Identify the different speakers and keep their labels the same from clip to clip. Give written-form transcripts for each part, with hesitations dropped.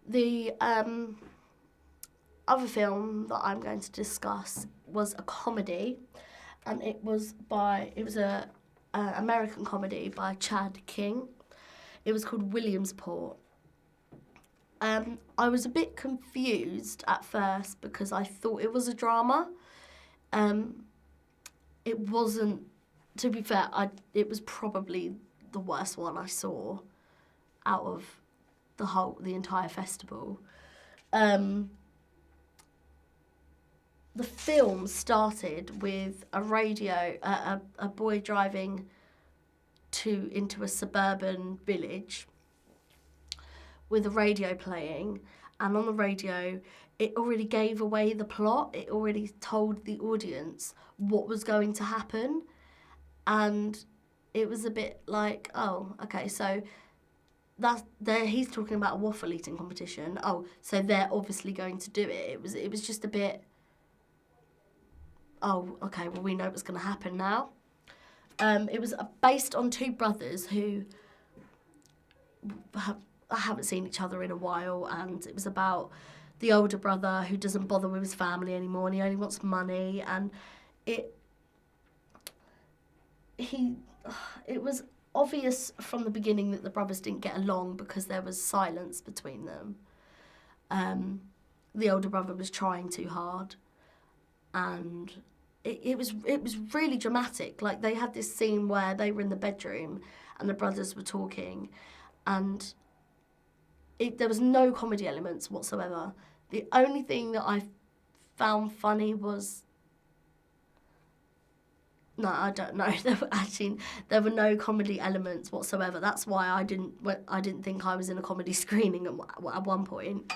Speaker 1: The other film that I'm going to discuss was a comedy, and it was a American comedy by Chad King. It was called Williamsport. I was a bit confused at first because I thought it was a drama. Um, it wasn't. To be fair, it was probably the worst one I saw out of the entire festival. Um, the film started with a boy driving into a suburban village with a radio playing, and on the radio it already gave away the plot. It already told the audience what was going to happen, and it was a bit like, oh, okay, so he's talking about a waffle eating competition. Oh, so they're obviously going to do it. It was just a bit, oh, okay, well, we know what's going to happen now. It was based on two brothers who haven't seen each other in a while, and it was about the older brother who doesn't bother with his family anymore, and he only wants money. And it he it was obvious from the beginning that the brothers didn't get along because there was silence between them. The older brother was trying too hard, and it was really dramatic. Like, they had this scene where they were in the bedroom and the brothers were talking, and there was no comedy elements whatsoever. The only thing that I found funny was, no, I don't know. There were no comedy elements whatsoever. That's why I didn't think I was in a comedy screening at one point.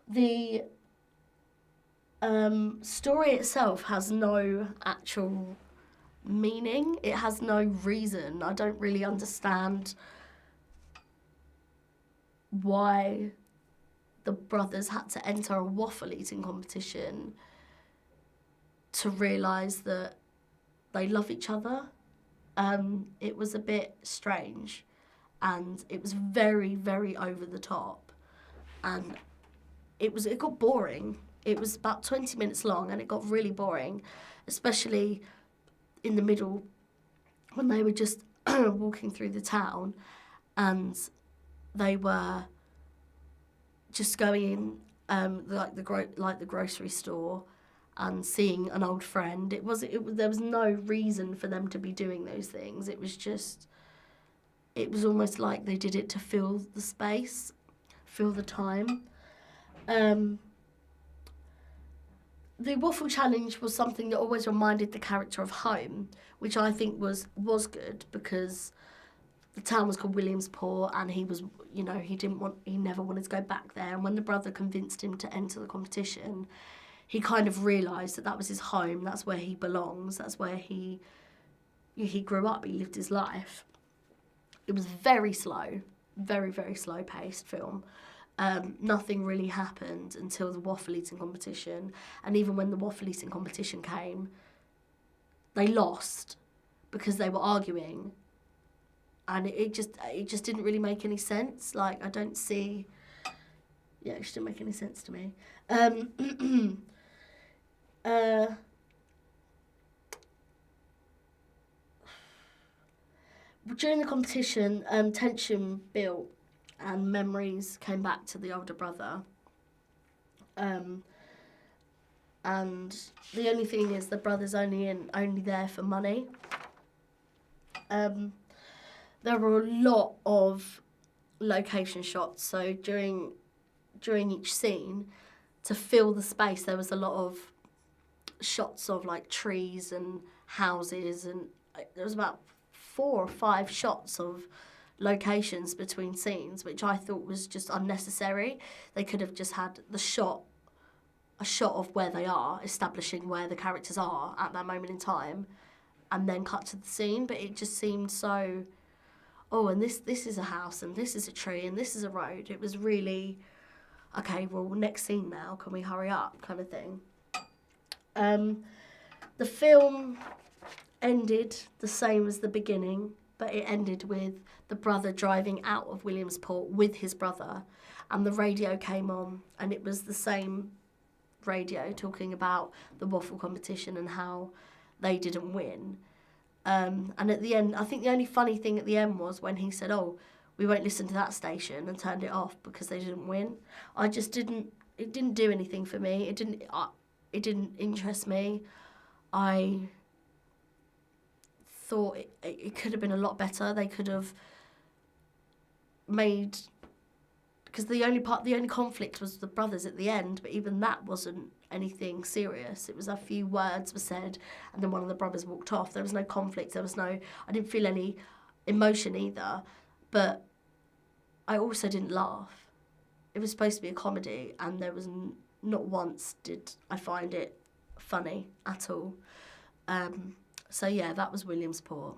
Speaker 1: The story itself has no actual meaning. It has no reason. I don't really understand why the brothers had to enter a waffle eating competition to realise that they love each other. It was a bit strange, and it was very, very over the top, and it got boring. It was about 20 minutes long, and it got really boring, especially in the middle when they were just walking through the town, and they were just going in like the grocery store and seeing an old friend. There was no reason for them to be doing those things. It was almost like they did it to fill the space, fill the time. The waffle challenge was something that always reminded the character of home, which I think was good, because the town was called Williamsport, and he never wanted to go back there. And when the brother convinced him to enter the competition, he kind of realised that was his home. That's where he belongs. That's where he grew up. He lived his life. It was very slow, very, very slow paced film. Nothing really happened until the waffle eating competition, and even when the waffle eating competition came, they lost because they were arguing, and it just didn't really make any sense. Like, I don't see. Yeah, it just didn't make any sense to me. During the competition, tension built and memories came back to the older brother. And the only thing is, the brother's only there for money. There were a lot of location shots, so during each scene, to fill the space, there was a lot of shots of like trees and houses, and there was about 4 or 5 shots of locations between scenes, which I thought was just unnecessary. They could have just had a shot of where they are, establishing where the characters are at that moment in time, and then cut to the scene. But it just seemed so, oh, and this is a house, and this is a tree, and this is a road. It was really, okay, well, next scene now, can we hurry up, kind of thing. The film ended the same as the beginning. but it ended with the brother driving out of Williamsport with his brother, and the radio came on, and it was the same radio talking about the waffle competition and how they didn't win. And at the end, I think the only funny thing at the end was when he said, "Oh, we won't listen to that station," and turned it off because they didn't win. I just didn't. It didn't do anything for me. It didn't. It didn't interest me. I thought it could have been a lot better. They could have made, because the only conflict was the brothers at the end, but even that wasn't anything serious. It was a few words were said, and then one of the brothers walked off. There was no conflict. There was no. I didn't feel any emotion either, but I also didn't laugh. It was supposed to be a comedy, and there was not once did I find it funny at all. So yeah, that was Williamsport.